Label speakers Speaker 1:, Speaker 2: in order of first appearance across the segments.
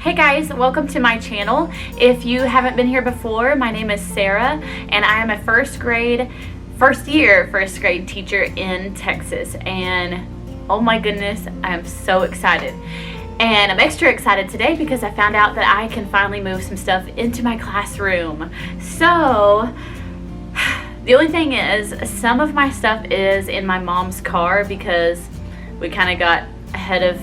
Speaker 1: Hey guys, welcome to my channel. If you haven't been here before, my name is Sarah and I am a first year first grade teacher in Texas, and oh my goodness, I am so excited. And I'm extra excited today because I found out that I can finally move some stuff into my classroom. So the only thing is, some of my stuff is in my mom's car because we kind of got ahead of,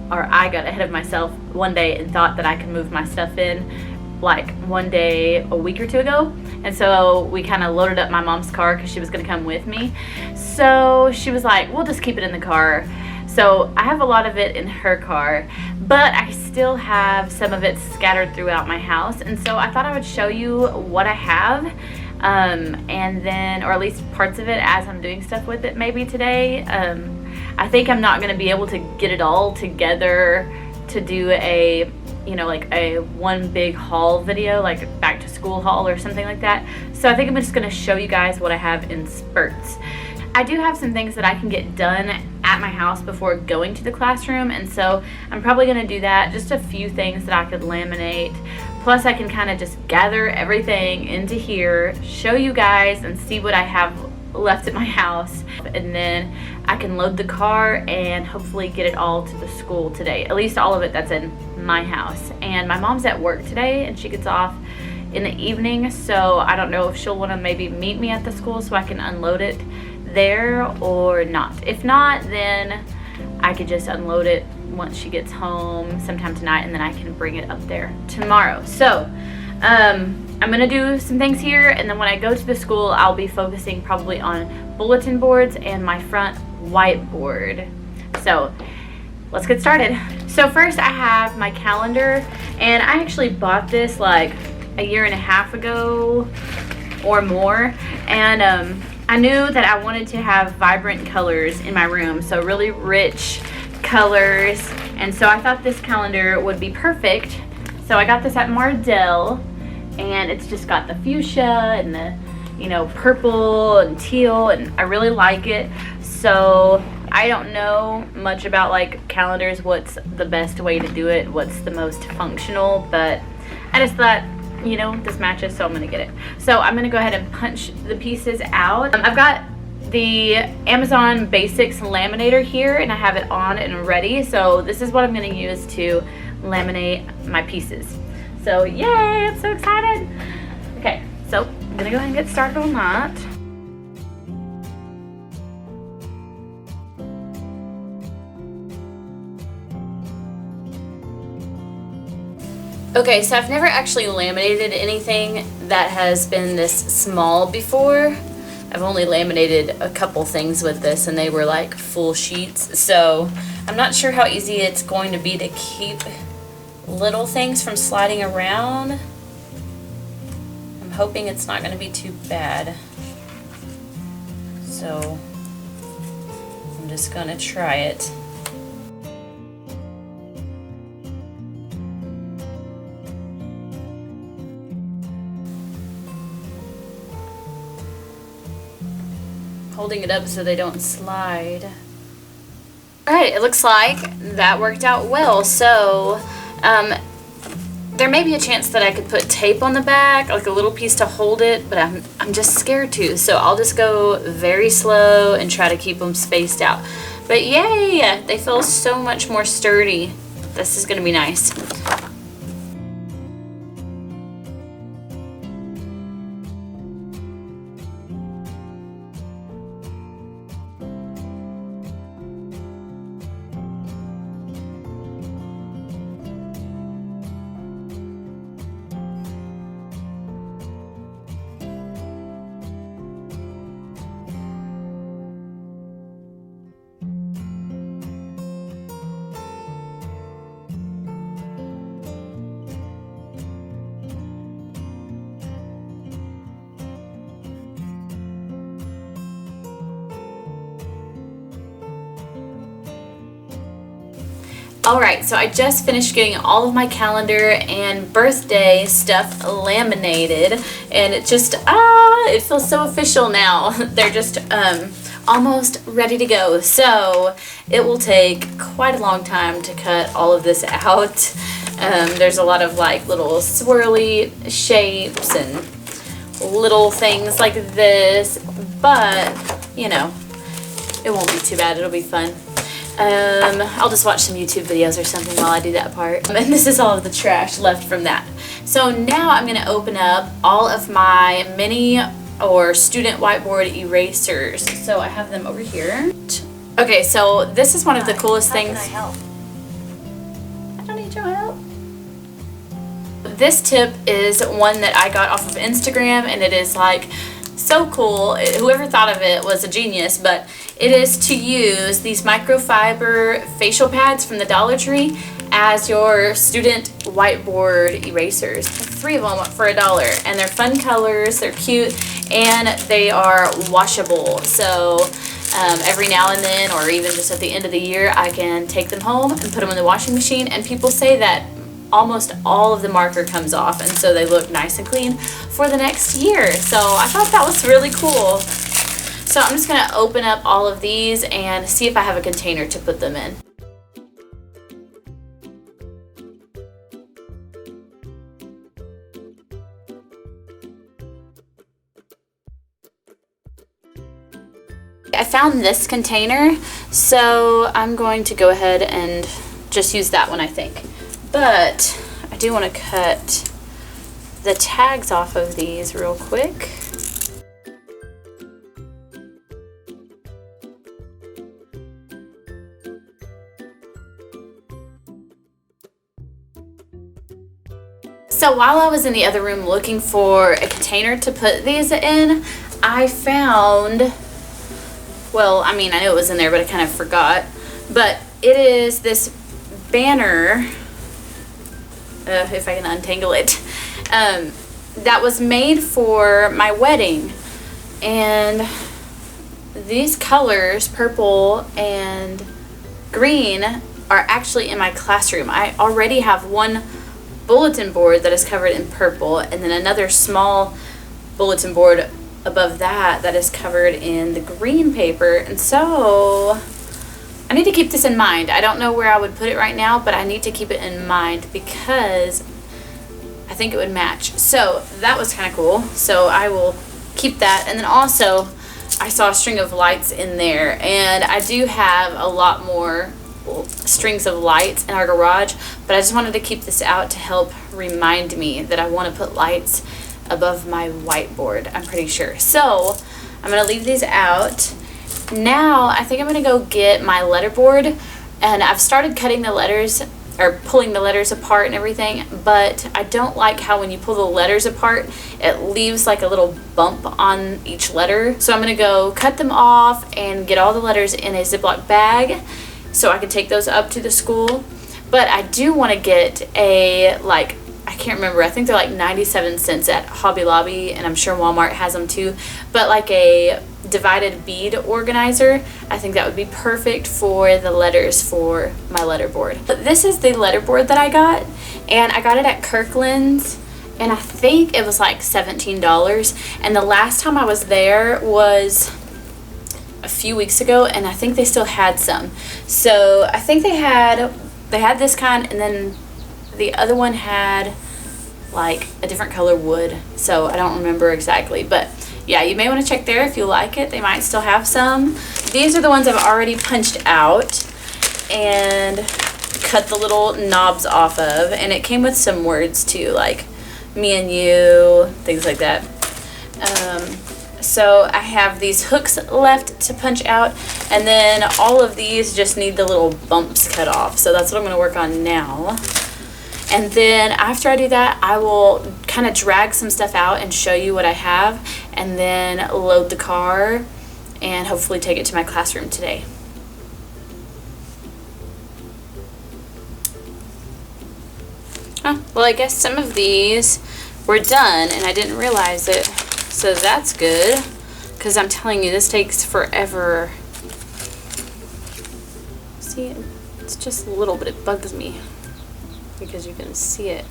Speaker 1: or I got ahead of myself one day and thought that I could move my stuff in like one day a week or two ago. And so we kind of loaded up my mom's car because she was going to come with me. So she was like, we'll just keep it in the car. So I have a lot of it in her car, but I still have some of it scattered throughout my house. And so I thought I would show you what I have, and then, or at least parts of it as I'm doing stuff with it maybe today. I think I'm not going to be able to get it all together to do a, you know, like a one big haul video, like back to school haul or something like that. So I think I'm just going to show you guys what I have in spurts. I do have some things that I can get done at my house before going to the classroom, and so I'm probably going to do that. Just a few things that I could laminate. Plus I can kind of just gather everything into here, show you guys, and see what I have left at my house, and then I can load the car and hopefully get it all to the school today, at least all of it that's in my house. And my mom's at work today and she gets off in the evening, so I don't know if she'll want to maybe meet me at the school so I can unload it there or not. If not, then I could just unload it once she gets home sometime tonight, and then I can bring it up there tomorrow. So I'm gonna do some things here, and then when I go to the school I'll be focusing probably on bulletin boards and my front whiteboard. So let's get started. So first I have my calendar, and I actually bought this like a year and a half ago or more, and I knew that I wanted to have vibrant colors in my room, so really rich colors, and so I thought this calendar would be perfect. So I got this at Mardell, and it's just got the fuchsia and the, you know, purple and teal, and I really like it. So I don't know much about like calendars, what's the best way to do it, what's the most functional, but I just thought, you know, this matches, so I'm gonna get it. So I'm gonna go ahead and punch the pieces out. I've got the Amazon Basics laminator here, and I have it on and ready. So this is what I'm gonna use to laminate my pieces. So yay, I'm so excited. Okay, so I'm gonna go ahead and get started on that. Okay, so I've never actually laminated anything that has been this small before. I've only laminated a couple things with this, and they were like full sheets. So I'm not sure how easy it's going to be to keep little things from sliding around. I'm hoping it's not going to be too bad. So I'm just going to try it. Holding it up so they don't slide. Alright, it looks like that worked out well. So there may be a chance that I could put tape on the back, like a little piece to hold it, but I'm just scared to, so I'll just go very slow and try to keep them spaced out. But yay, they feel so much more sturdy. This is gonna be nice. Alright, so I just finished getting all of my calendar and birthday stuff laminated, and it just, it feels so official now. They're just almost ready to go. So it will take quite a long time to cut all of this out. There's a lot of like little swirly shapes and little things like this, but you know, it won't be too bad. It'll be fun. I'll just watch some YouTube videos or something while I do that part. And this is all of the trash left from that. So now I'm gonna open up all of my mini or student whiteboard erasers. So I have them over here. Okay, so this is one of the coolest things.
Speaker 2: How can I help?
Speaker 1: I don't need your help. This tip is one that I got off of Instagram, and it is like so cool. Whoever thought of it was a genius, but it is to use these microfiber facial pads from the Dollar Tree as your student whiteboard erasers. 3 of them for $1, and they're fun colors, they're cute, and they are washable. So every now and then, or even just at the end of the year, I can take them home and put them in the washing machine, and people say that almost all of the marker comes off, and so they look nice and clean for the next year. So I thought that was really cool. So I'm just gonna open up all of these and see if I have a container to put them in. I found this container, so I'm going to go ahead and just use that one, I think. But I do want to cut the tags off of these real quick. So while I was in the other room looking for a container to put these in, I found, well, I mean, I knew it was in there, but I kind of forgot. But it is this banner, if I can untangle it, that was made for my wedding. And these colors, purple and green, are actually in my classroom. I already have one bulletin board that is covered in purple, and then another small bulletin board above that that is covered in the green paper. And so I need to keep this in mind. I don't know where I would put it right now, but I need to keep it in mind because I think it would match. So that was kind of cool. So I will keep that. And then also I saw a string of lights in there, and I do have a lot more strings of lights in our garage, but I just wanted to keep this out to help remind me that I want to put lights above my whiteboard, I'm pretty sure. So I'm going to leave these out. Now I think I'm going to go get my letterboard, and I've started cutting the letters or pulling the letters apart and everything, but I don't like how when you pull the letters apart it leaves like a little bump on each letter. So I'm going to go cut them off and get all the letters in a Ziploc bag so I can take those up to the school. But I do want to get a, like, I can't remember, I think they're like 97 cents at Hobby Lobby, and I'm sure Walmart has them too, but like a divided bead organizer. I think that would be perfect for the letters for my letterboard. But this is the letterboard that I got, and I got it at Kirkland's, and I think it was like $17, and the last time I was there was a few weeks ago, and I think they still had some. So I think they had this kind, and then the other one had like a different color wood, so I don't remember exactly, but yeah, you may want to check there if you like it. They might still have some. These are the ones I've already punched out and cut the little knobs off of, and it came with some words too, like me and you, things like that. So I have these hooks left to punch out, and then all of these just need the little bumps cut off, so that's what I'm going to work on now. And then after I do that, I will kind of drag some stuff out and show you what I have, and then load the car and hopefully take it to my classroom today. Well, I guess some of these were done and I didn't realize it, so that's good, because I'm telling you, this takes forever. See, it's just a little, but it bugs me because you can see it.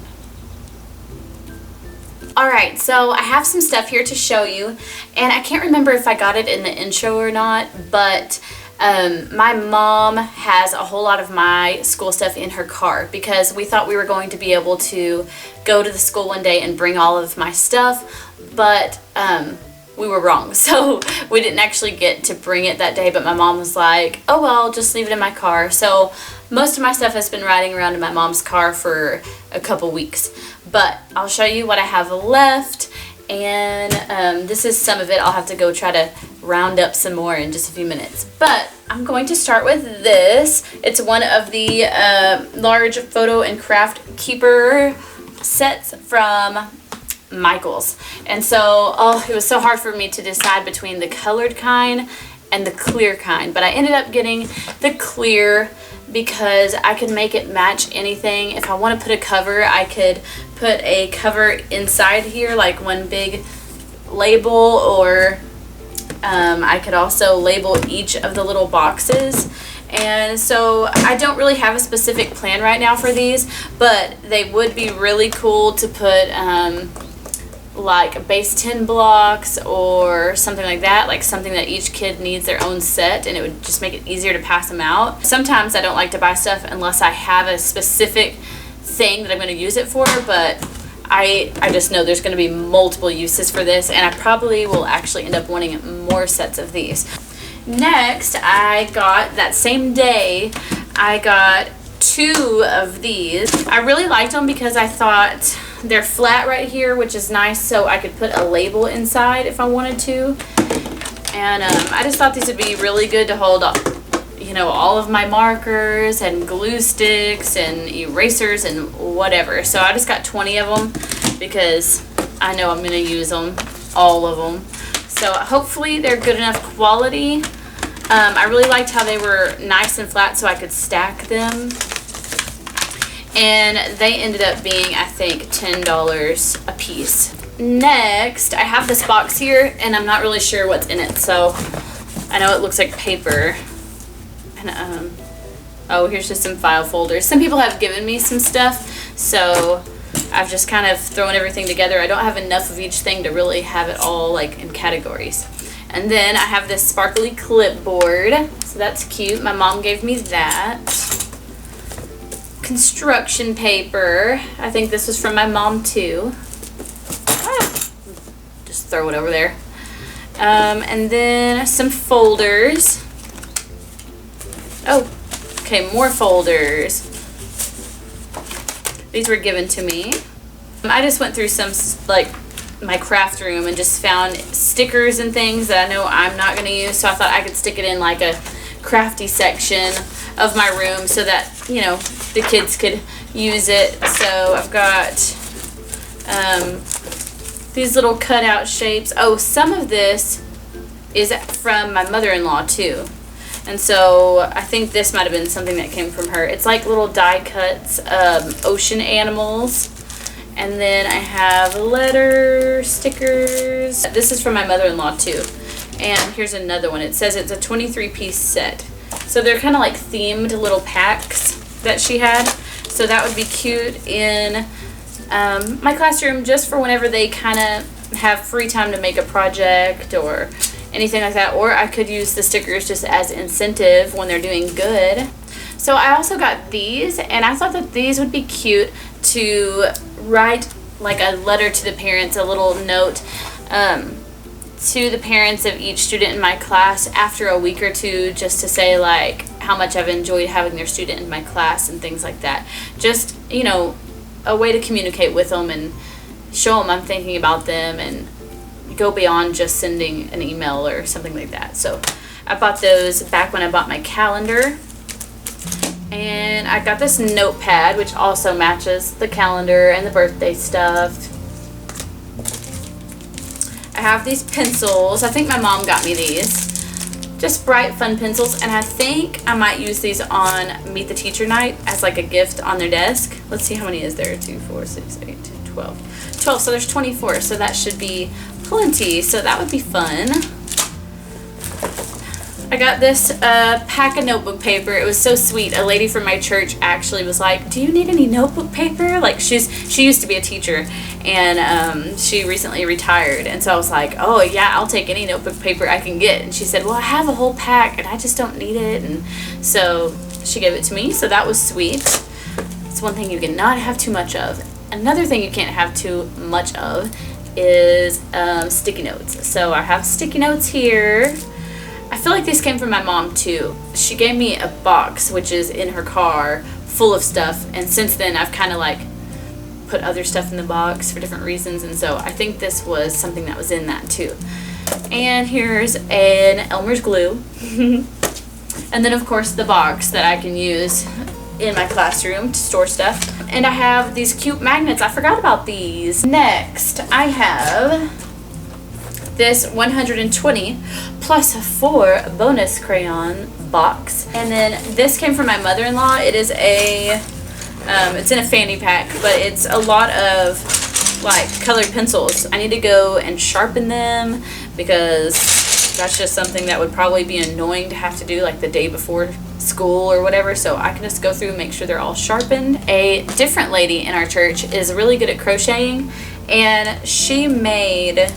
Speaker 1: Alright, so I have some stuff here to show you, and I can't remember if I got it in the intro or not, but My mom has a whole lot of my school stuff in her car because we thought we were going to be able to go to the school one day and bring all of my stuff, but we were wrong. So we didn't actually get to bring it that day, but my mom was like, oh well, just leave it in my car. So most of my stuff has been riding around in my mom's car for a couple weeks, but I'll show you what I have left. And this is some of it. I'll have to go try to round up some more in just a few minutes. But I'm going to start with this. It's one of the large photo and craft keeper sets from Michaels. And so, it was so hard for me to decide between the colored kind and the clear kind. But I ended up getting the clear because I could make it match anything. If I want to put a cover, I could put a cover inside here, like one big label, or I could also label each of the little boxes. And so I don't really have a specific plan right now for these, but they would be really cool to put like base 10 blocks or something like that, like something that each kid needs their own set, and it would just make it easier to pass them out. Sometimes I don't like to buy stuff unless I have a specific thing that I'm going to use it for, but I just know there's going to be multiple uses for this, and I probably will actually end up wanting more sets of these. Next, I got, that same day, I got 2 of these. I really liked them because I thought they're flat right here, which is nice, so I could put a label inside if I wanted to. And I just thought these would be really good to hold up, you know, all of my markers and glue sticks and erasers and whatever. So I just got 20 of them because I know I'm going to use them, all of them. So hopefully they're good enough quality. I really liked how they were nice and flat so I could stack them. And they ended up being, I think, $10 a piece. Next, I have this box here, and I'm not really sure what's in it. So I know it looks like paper. And oh, here's just some file folders. Some people have given me some stuff, so I've just kind of thrown everything together. I don't have enough of each thing to really have it all like in categories. And then I have this sparkly clipboard, so that's cute. My mom gave me that. Construction paper. I think this was from my mom too. Just throw it over there. And then some folders. Oh, okay, more folders. These were given to me. I just went through some, like, my craft room and just found stickers and things that I know I'm not going to use, so I thought I could stick it in like a crafty section of my room so that, you know, the kids could use it. So I've got these little cutout shapes. Oh, some of this is from my mother-in-law too. And so I think this might have been something that came from her. It's like little die cuts of ocean animals. And then I have letter stickers. This is from my mother-in-law too. And here's another one. It says it's a 23-piece set. So they're kind of like themed little packs that she had. So that would be cute in my classroom, just for whenever they kind of have free time to make a project or anything like that. Or I could use the stickers just as incentive when they're doing good. So I also got these, and I thought that these would be cute to write like a letter to the parents, a little note to the parents of each student in my class after a week or two, just to say like how much I've enjoyed having their student in my class and things like that. Just, you know, a way to communicate with them and show them I'm thinking about them and go beyond just sending an email or something like that. So I bought those back when I bought my calendar. And I got this notepad, which also matches the calendar and the birthday stuff. I have these pencils. I think my mom got me these. Just bright, fun pencils. And I think I might use these on Meet the Teacher Night as like a gift on their desk. Let's see how many is there. 2, 4, 6, 8, 12. 12, so there's 24. So that should be plenty. So that would be fun. I got this pack of notebook paper. It was so sweet. A lady from my church actually was like, do you need any notebook paper? Like, she used to be a teacher, and she recently retired. And so I was like, oh yeah, I'll take any notebook paper I can get. And she said, well, I have a whole pack and I just don't need it. And so she gave it to me. So that was sweet. It's one thing you cannot have too much of. Another thing you can't have too much of is sticky notes. So I have sticky notes here. I feel like these came from my mom too. She gave me a box, which is in her car, full of stuff, and since then I've kind of like put other stuff in the box for different reasons, and so I think this was something that was in that too. And here's an Elmer's glue. And then of course the box that I can use in my classroom to store stuff. And I have these cute magnets. I forgot about these. Next, I have this 120 plus 4 bonus crayon box. And then this came from my mother-in-law. It is a, it's in a fanny pack, but it's a lot of like colored pencils. I need to go and sharpen them because that's just something that would probably be annoying to have to do like the day before school or whatever, so I can just go through and make sure they're all sharpened. A different lady in our church is really good at crocheting, and she made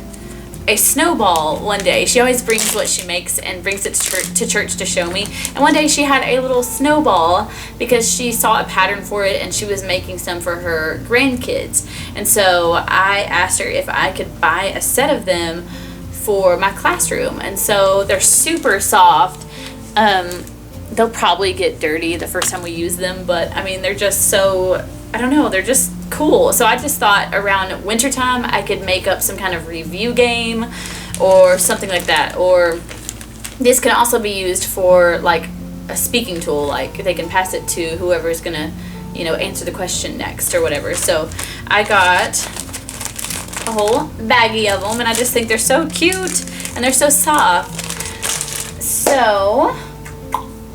Speaker 1: a snowball one day. She always brings what she makes and brings it to church to show me. And one day she had a little snowball because she saw a pattern for it and she was making some for her grandkids. And so I asked her if I could buy a set of them for my classroom. And so they're super soft. They'll probably get dirty the first time we use them, but I mean, they're just so, I don't know, they're just cool. So I just thought around wintertime I could make up some kind of review game or something like that. Or this can also be used for like a speaking tool, like they can pass it to whoever's gonna, you know, answer the question next or whatever. So I got a whole baggie of them, and I just think they're so cute and they're so soft. So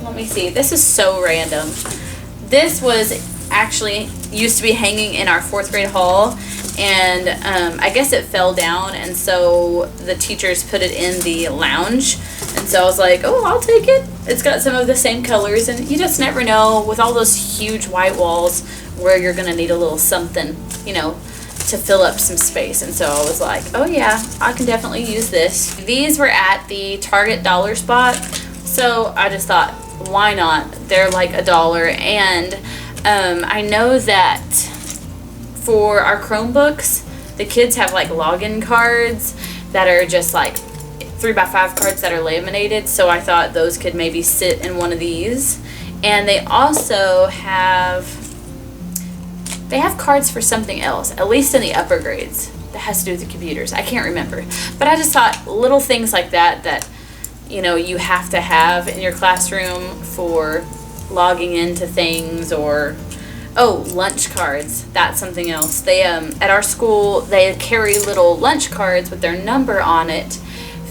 Speaker 1: let me see, this is so random. This was actually used to be hanging in our 4th grade hall, and I guess it fell down, and so the teachers put it in the lounge, and so I was like, oh, I'll take it. It's got some of the same colors, and you just never know with all those huge white walls where you're gonna need a little something, you know, to fill up some space. And so I was like, oh yeah, I can definitely use this. These were at the Target dollar spot, so I just thought, why not? They're like $1, and I know that for our Chromebooks, the kids have like login cards that are just like 3x5 cards that are laminated, so I thought those could maybe sit in one of these. And they also have cards for something else, at least in the upper grades, that has to do with the computers. I can't remember, but I just thought little things like that you know, you have to have in your classroom for logging into things. Or lunch cards, that's something else. They at our school, they carry little lunch cards with their number on it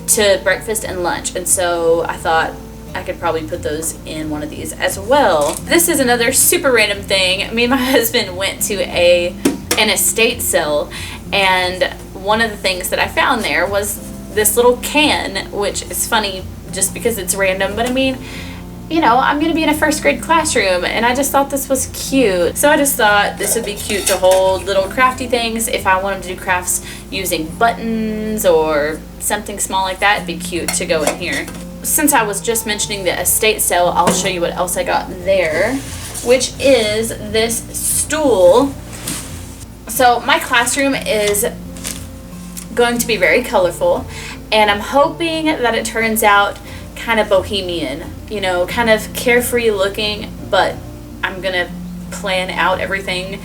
Speaker 1: to breakfast and lunch, and so I thought I could probably put those in one of these as well. This is another super random thing. Me and my husband went to an estate sale, and one of the things that I found there was this little can, which is funny just because it's random, but I mean, you know, I'm gonna be in a 1st grade classroom, and I just thought this was cute. So I just thought this would be cute to hold little crafty things. If I wanted to do crafts using buttons or something small like that, it'd be cute to go in here. Since I was just mentioning the estate sale, I'll show you what else I got there, which is this stool. So my classroom is going to be very colorful, and I'm hoping that it turns out kind of bohemian, you know, kind of carefree looking, but I'm gonna plan out everything.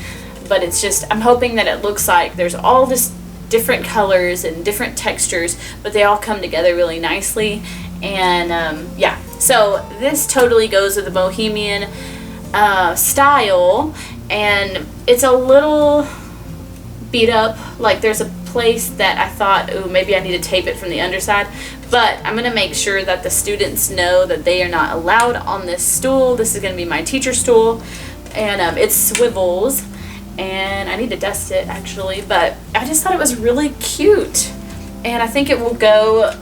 Speaker 1: But it's just, I'm hoping that it looks like there's all this different colors and different textures, but they all come together really nicely. And yeah, so this totally goes with the bohemian style, and it's a little beat up. Like, there's a place that I thought, oh, maybe I need to tape it from the underside, but I'm gonna make sure that the students know that they are not allowed on this stool. This is gonna be my teacher stool, and it swivels, and I need to dust it actually, but I just thought it was really cute, and I think it will go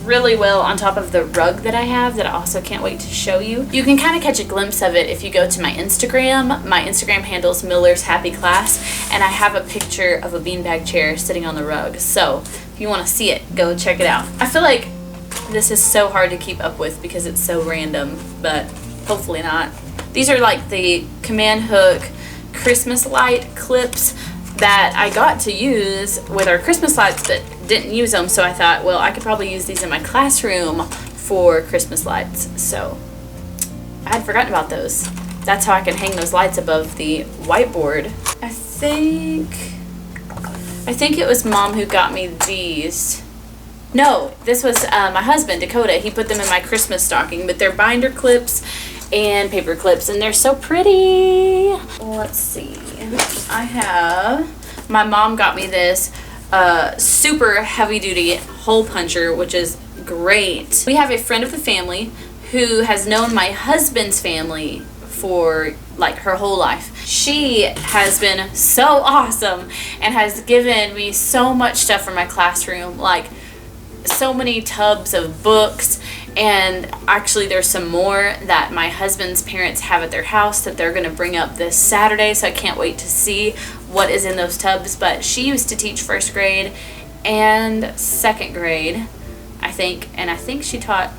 Speaker 1: really well on top of the rug that I have that I also can't wait to show you. You can kind of catch a glimpse of it if you go to my Instagram. My Instagram handle is Miller's Happy Class, and I have a picture of a beanbag chair sitting on the rug. So if you want to see it, go check it out. I feel like this is so hard to keep up with because it's so random, but hopefully not. These are like the command hook Christmas light clips that I got to use with our Christmas lights but didn't use them, so I thought, well, I could probably use these in my classroom for Christmas lights. So I had forgotten about those. That's how I can hang those lights above the whiteboard. I think it was Mom who got me these. No, this was my husband, Dakota. He put them in my Christmas stocking, but they're binder clips and paper clips, and they're so pretty. Let's see. My mom got me this super heavy duty hole puncher, which is great. We have a friend of the family who has known my husband's family for like her whole life. She has been so awesome and has given me so much stuff for my classroom, like so many tubs of books, and actually there's some more that my husband's parents have at their house that they're going to bring up this Saturday, so I can't wait to see what is in those tubs. But she used to teach first grade and second grade, I think, and I think she taught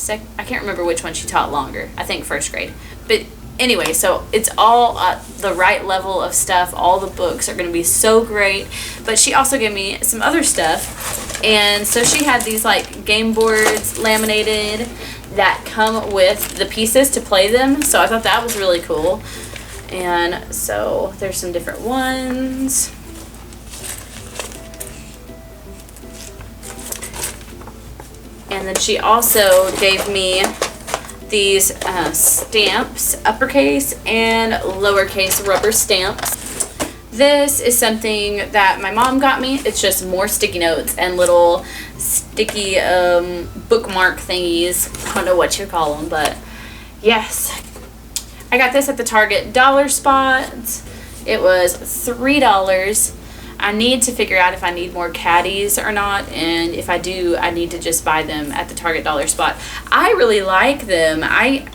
Speaker 1: I can't remember which one she taught longer. I think first grade. But anyway, so it's all the right level of stuff. All the books are going to be so great. But she also gave me some other stuff. And so she had these like game boards laminated that come with the pieces to play them. So I thought that was really cool. And so there's some different ones. And then she also gave me these stamps, Uppercase and Lowercase rubber stamps. This is something that my mom got me. It's just more sticky notes and little sticky bookmark thingies. I don't know what you call them, but yes. I got this at the Target dollar spot. It was $3. I need to figure out if I need more caddies or not, and if I do, I need to just buy them at the Target dollar spot. I really like them. I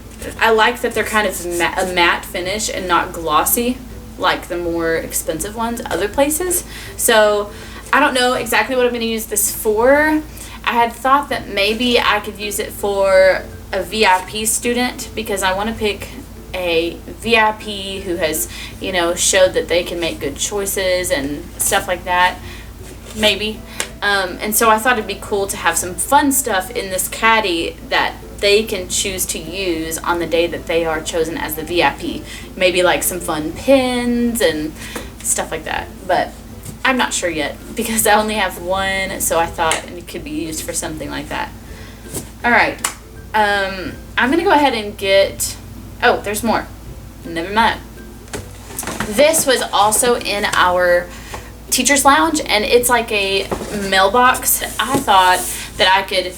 Speaker 1: like that they're kind of a matte finish and not glossy like the more expensive ones other places. So I don't know exactly what I'm going to use this for. I had thought that maybe I could use it for a VIP student because I want to pick a VIP who has, you know, showed that they can make good choices and stuff like that, maybe. And so I thought it'd be cool to have some fun stuff in this caddy that they can choose to use on the day that they are chosen as the VIP. Maybe like some fun pins and stuff like that. But I'm not sure yet because I only have one, so I thought it could be used for something like that. Alright, I'm going to go ahead and get... Oh, there's more. Never mind. This was also in our teacher's lounge, and it's like a mailbox. I thought that I could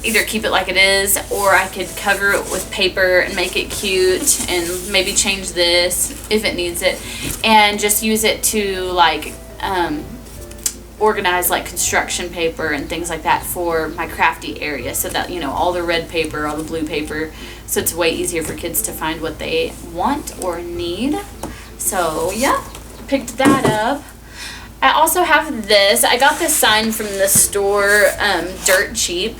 Speaker 1: either keep it like it is, or I could cover it with paper and make it cute, and maybe change this if it needs it, and just use it to like organize like construction paper and things like that for my crafty area, so that, you know, all the red paper, all the blue paper, so it's way easier for kids to find what they want or need. So yeah, picked that up. I also have this. I got this sign from the store dirt cheap,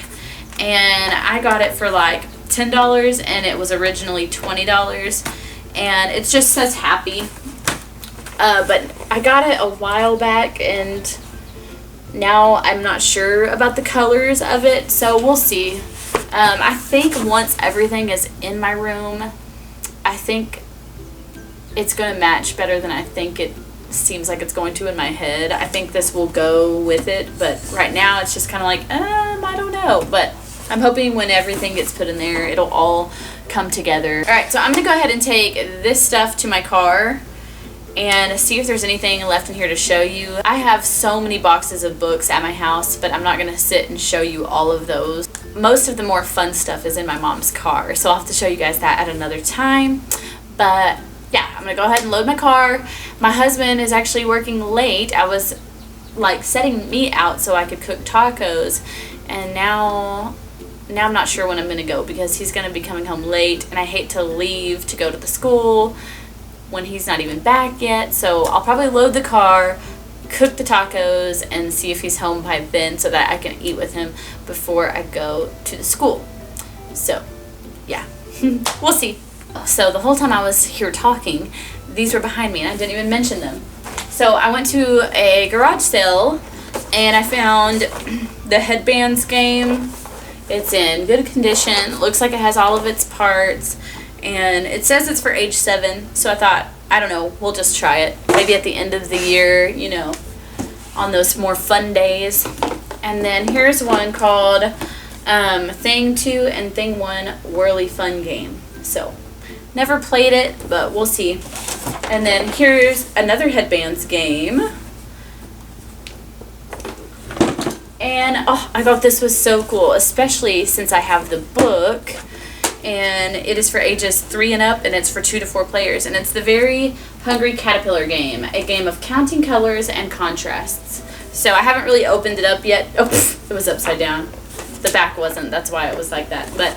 Speaker 1: and I got it for like $10, and it was originally $20, and it just says happy. But I got it a while back, and now I'm not sure about the colors of it, so we'll see. I think once everything is in my room, I think it's going to match better than I think it seems like it's going to in my head. I think this will go with it, but right now it's just kind of like, I don't know. But I'm hoping when everything gets put in there, it'll all come together. Alright, so I'm going to go ahead and take this stuff to my car and see if there's anything left in here to show you. I have so many boxes of books at my house, but I'm not going to sit and show you all of those. Most of the more fun stuff is in my mom's car, so I'll have to show you guys that at another time. But yeah, I'm going to go ahead and load my car. My husband is actually working late. I was like setting meat out so I could cook tacos, and now I'm not sure when I'm gonna go because he's gonna be coming home late, and I hate to leave to go to the school when he's not even back yet. So I'll probably load the car, cook the tacos, and see if he's home by then so that I can eat with him before I go to the school. So yeah, we'll see. So the whole time I was here talking, these were behind me and I didn't even mention them. So I went to a garage sale and I found the HedBanz game. It's in good condition. Looks like it has all of its parts, and it says it's for age 7. So I thought, I don't know, we'll just try it. Maybe at the end of the year, you know, on those more fun days. And then here's one called Thing 2 and Thing 1 Whirly Fun Game. So never played it, but we'll see. And then here's another HedBanz game. And oh, I thought this was so cool, especially since I have the book, and it is for ages 3 and up, and it's for 2 to 4 players, and it's the Very Hungry Caterpillar game, a game of counting colors and contrasts. So I haven't really opened it up yet. Oh, it was upside down. The back wasn't, that's why it was like that. But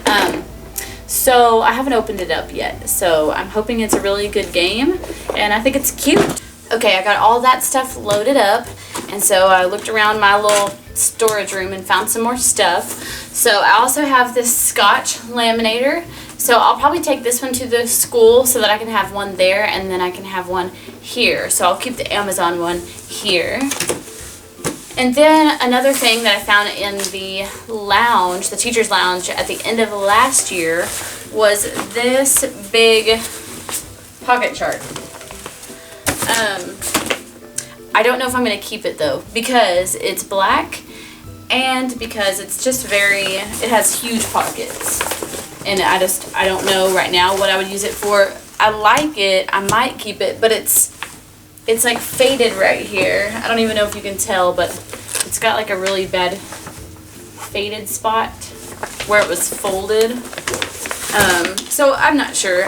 Speaker 1: so I haven't opened it up yet. So I'm hoping it's a really good game, and I think it's cute. Okay, I got all that stuff loaded up, and so I looked around my little storage room and found some more stuff. So I also have this Scotch laminator. So I'll probably take this one to the school so that I can have one there, and then I can have one here. So I'll keep the Amazon one here. And then another thing that I found in the lounge, the teacher's lounge, at the end of last year was this big pocket chart. I don't know if I'm going to keep it though, because it's black and because it's just it has huge pockets. And I don't know right now what I would use it for. I like it, I might keep it, but it's like faded right here. I don't even know if you can tell, but it's got like a really bad faded spot where it was folded. So I'm not sure.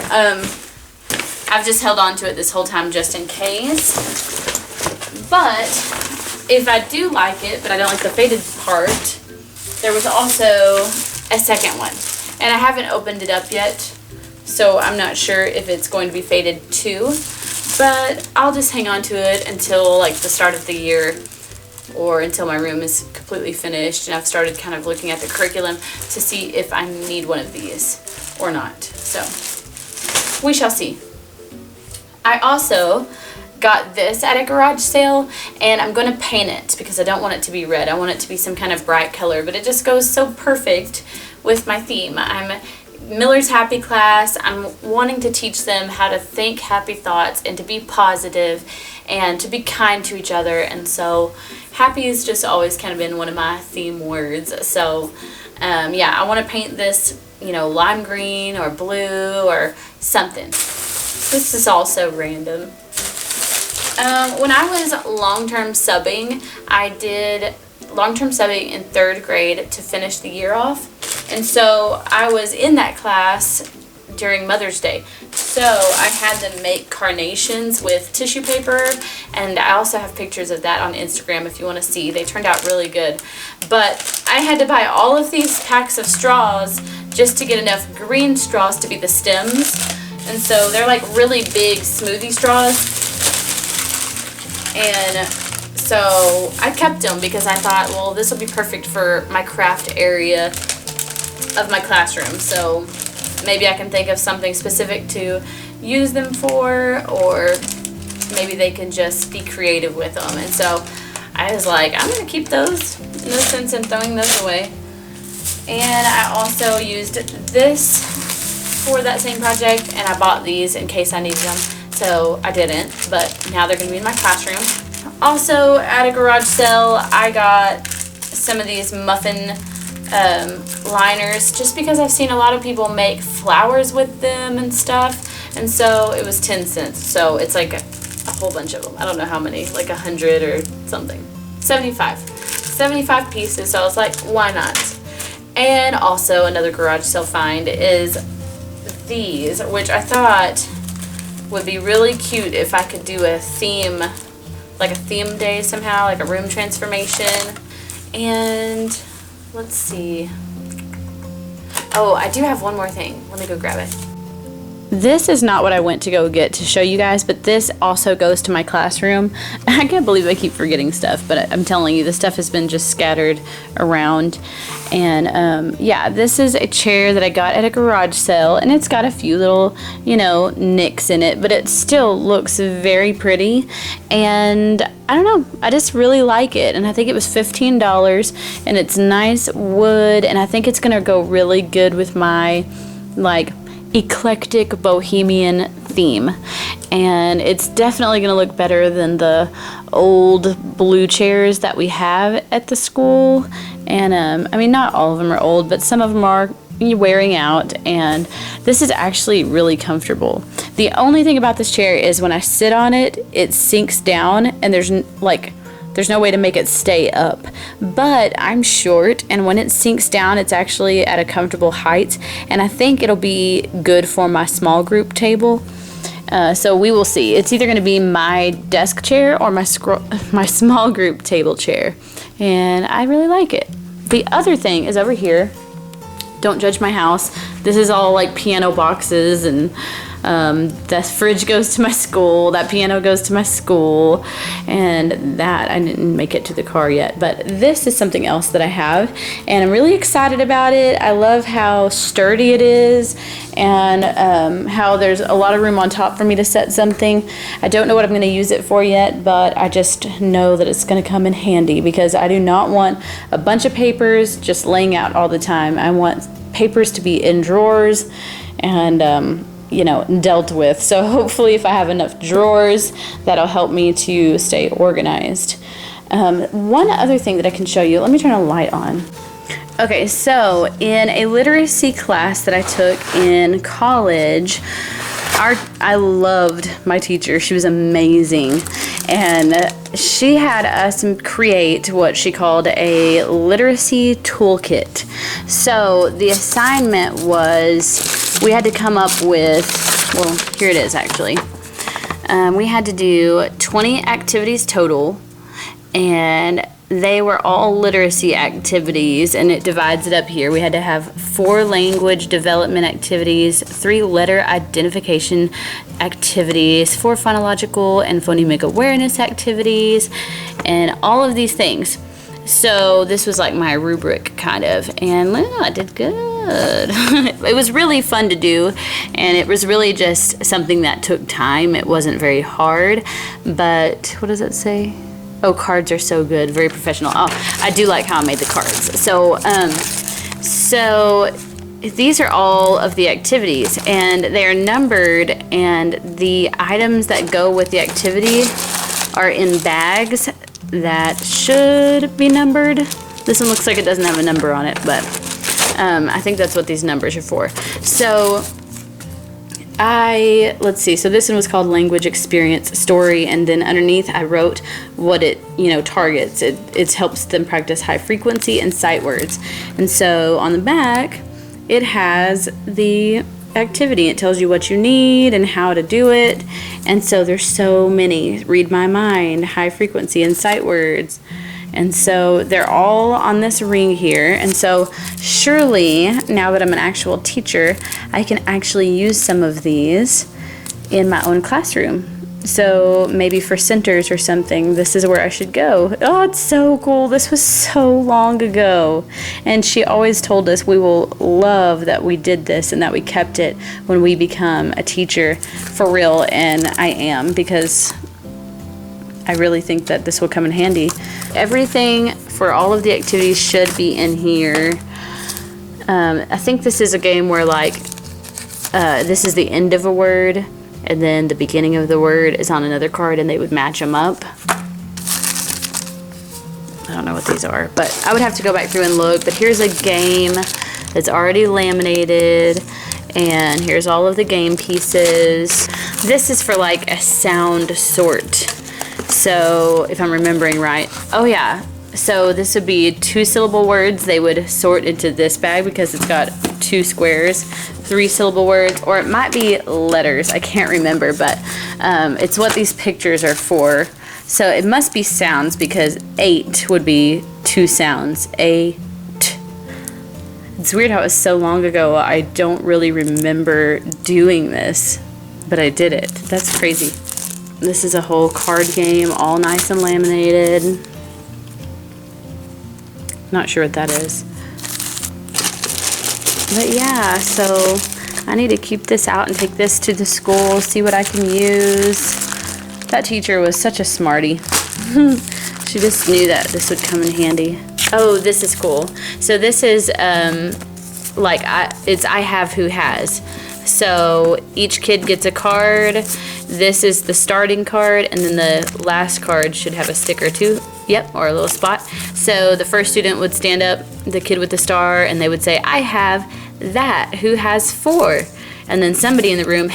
Speaker 1: I've just held on to it this whole time just in case. But if I do like it, but I don't like the faded part, there was also a second one. And I haven't opened it up yet, so I'm not sure if it's going to be faded too. But I'll just hang on to it until like the start of the year, or until my room is completely finished and I've started kind of looking at the curriculum to see if I need one of these or not. So we shall see. I also got this at a garage sale, and I'm going to paint it because I don't want it to be red. I want it to be some kind of bright color, but it just goes so perfect with my theme. I'm Miller's Happy class. I'm wanting to teach them how to think happy thoughts and to be positive and to be kind to each other, and so happy has just always kind of been one of my theme words. So yeah, I want to paint this, you know, lime green or blue or something. This is all so random. When I was long-term subbing, I did long-term subbing in 3rd grade to finish the year off. And so I was in that class during Mother's Day. So I had them make carnations with tissue paper, and I also have pictures of that on Instagram if you want to see. They turned out really good. But I had to buy all of these packs of straws just to get enough green straws to be the stems. And so they're like really big smoothie straws. And so I kept them because I thought, well, this will be perfect for my craft area of my classroom. So maybe I can think of something specific to use them for, or maybe they can just be creative with them. And so I was like, I'm going to keep those. No sense in throwing those away. And I also used this for that same project, and I bought these in case I needed them. So I didn't, but now they're going to be in my classroom. Also, at a garage sale, I got some of these muffin liners just because I've seen a lot of people make flowers with them and stuff, and so it was 10 cents. So it's like a whole bunch of them. I don't know how many, like 100 or something. 75 pieces, so I was like, why not? And also another garage sale find is these, which I thought would be really cute if I could do a theme, like a theme day somehow, like a room transformation. And let's see. Oh, I do have one more thing. Let me go grab it. This is not what I went to go get to show you guys, but this also goes to my classroom. I can't believe I keep forgetting stuff, but I'm telling you, the stuff has been just scattered around. And yeah, this is a chair that I got at a garage sale, and it's got a few little, you know, nicks in it, but it still looks very pretty. And I don't know, I just really like it, and I think it was $15, and it's nice wood, and I think it's gonna go really good with my, like, eclectic bohemian theme. And it's definitely going to look better than the old blue chairs that we have at the school. And I mean, not all of them are old, but some of them are wearing out, and this is actually really comfortable. The only thing about this chair is when I sit on it, it sinks down, and there's no way to make it stay up. But I'm short, and when it sinks down, it's actually at a comfortable height, and I think it'll be good for my small group table. So we will see. It's either going to be my desk chair or my small group table chair, and I really like it. The other thing is over here. Don't judge my house. This is all like piano boxes, and the fridge goes to my school, that piano goes to my school, and that I didn't make it to the car yet. But this is something else that I have, and I'm really excited about it. I love how sturdy it is, and how there's a lot of room on top for me to set something. I don't know what I'm going to use it for yet, but I just know that it's going to come in handy, because I do not want a bunch of papers just laying out all the time. I want papers to be in drawers and you know, dealt with. So hopefully if I have enough drawers, that'll help me to stay organized. One other thing that I can show you, let me turn a light on. Okay, so in a literacy class that I took in college, I loved my teacher. She was amazing, and she had us create what she called a literacy toolkit. So the assignment was, we had to come up with, well, here it is actually. We had to do 20 activities total, and they were all literacy activities, and it divides it up here. We had to have 4 language development activities, 3 letter identification activities, 4 phonological and phonemic awareness activities, and all of these things. So this was like my rubric kind of, and I did good. It was really fun to do, and it was really just something that took time. It wasn't very hard, but what does it say? Oh, cards are so good, very professional. Oh, I do like how I made the cards. So these are all of the activities, and they are numbered, and the items that go with the activity are in bags that should be numbered. This one looks like it doesn't have a number on it, but I think that's what these numbers are for. So let's see, so this one was called language experience story, and then underneath I wrote what it, targets. It helps them practice high frequency and sight words. And so on the back, it has the activity. It tells you what you need and how to do it. And so there's so many. Read my mind, high frequency, and sight words. And so they're all on this ring here. And so surely, now that I'm an actual teacher, I can actually use some of these in my own classroom. So maybe for centers or something, this is where I should go. Oh, it's so cool. This was so long ago. And she always told us we will love that we did this and that we kept it when we become a teacher for real. And I am, because I really think that this will come in handy. Everything for all of the activities should be in here. I think this is a game where this is the end of a word, and then the beginning of the word is on another card, and they would match them up. I don't know what these are, but I would have to go back through and look. But here's a game that's already laminated, and here's all of the game pieces. This is for like a sound sort. So if I'm remembering right, oh yeah, so this would be 2-syllable words. They would sort into this bag because it's got 2 squares. 3-syllable words, or it might be letters. I can't remember, but it's what these pictures are for. So it must be sounds, because 8 would be 2 sounds. A, t,
Speaker 2: It's weird how it was so long ago. I don't really remember doing this, but I did it. That's crazy. This is a whole card game, all nice and laminated. Not sure what that is. But yeah, so I need to keep this out and take this to the school, see what I can use. That teacher was such a smarty. She just knew that this would come in handy. Oh, this is cool. So this is like it's I have who has. So each kid gets a card. This is the starting card, and then the last card should have a sticker too. Yep, or a little spot. So the first student would stand up, the kid with the star, and they would say, I have that, who has 4? And then somebody in the room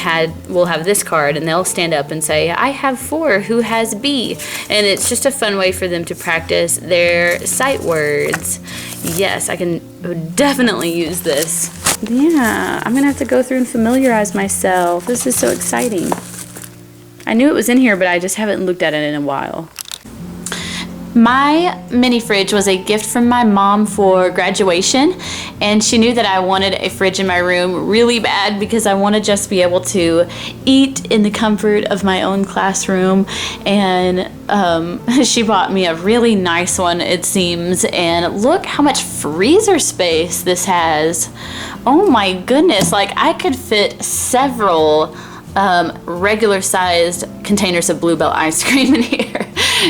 Speaker 2: will have this card, and they'll stand up and say, I have 4, who has B? And it's just a fun way for them to practice their sight words. Yes, I can definitely use this. Yeah, I'm gonna have to go through and familiarize myself. This is so exciting. I knew it was in here, but I just haven't looked at it in a while. My mini fridge was a gift from my mom for graduation, and she knew that I wanted a fridge in my room really bad because I want to just be able to eat in the comfort of my own classroom. And she bought me a really nice one, it seems, and look how much freezer space this has. Oh my goodness, like I could fit several regular sized containers of Bluebell ice cream in here.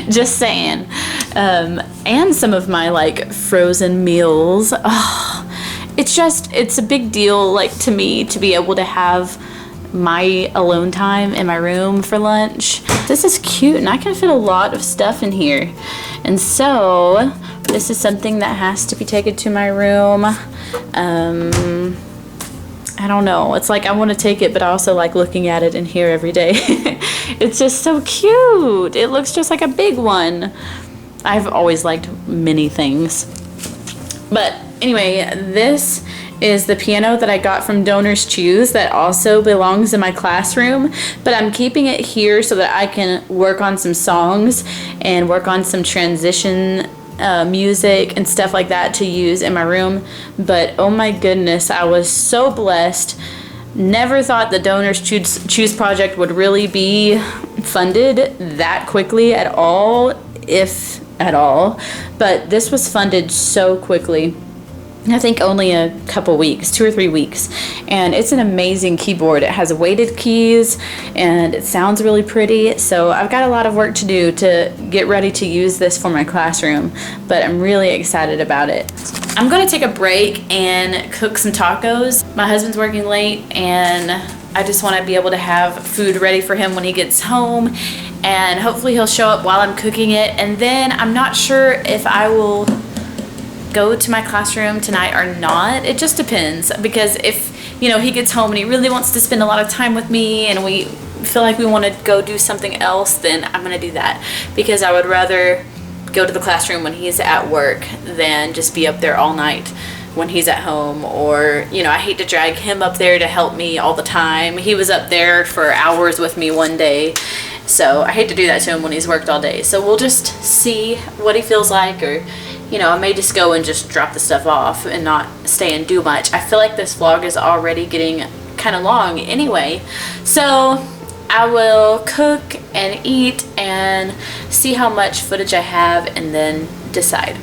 Speaker 2: Just saying. And some of my like frozen meals. Oh, it's a big deal like to me to be able to have my alone time in my room for lunch. This is cute, and I can fit a lot of stuff in here. And so this is something that has to be taken to my room. I don't know. It's like I want to take it, but I also like looking at it in here every day. It's just so cute. It looks just like a big one. I've always liked mini things. But anyway, this is the piano that I got from Donors Choose that also belongs in my classroom, but I'm keeping it here so that I can work on some songs and work on some transition music and stuff like that to use in my room. But oh my goodness, I was so blessed. Never thought the Donors Choose project would really be funded that quickly at all, if at all. But this was funded so quickly. I think only a couple weeks, 2 or 3 weeks. And it's an amazing keyboard. It has weighted keys and it sounds really pretty. So I've got a lot of work to do to get ready to use this for my classroom, but I'm really excited about it. I'm gonna take a break and cook some tacos. My husband's working late and I just wanna be able to have food ready for him when he gets home, and hopefully he'll show up while I'm cooking it. And then I'm not sure if I will go to my classroom tonight or not. It just depends, because if he gets home and he really wants to spend a lot of time with me and we feel like we want to go do something else, then I'm gonna do that, because I would rather go to the classroom when he's at work than just be up there all night when he's at home. Or I hate to drag him up there to help me all the time. He was up there for hours with me one day, so I hate to do that to him when he's worked all day. So we'll just see what he feels like, or I may just go and just drop the stuff off and not stay and do much. I feel like this vlog is already getting kind of long anyway. So I will cook and eat and see how much footage I have and then decide.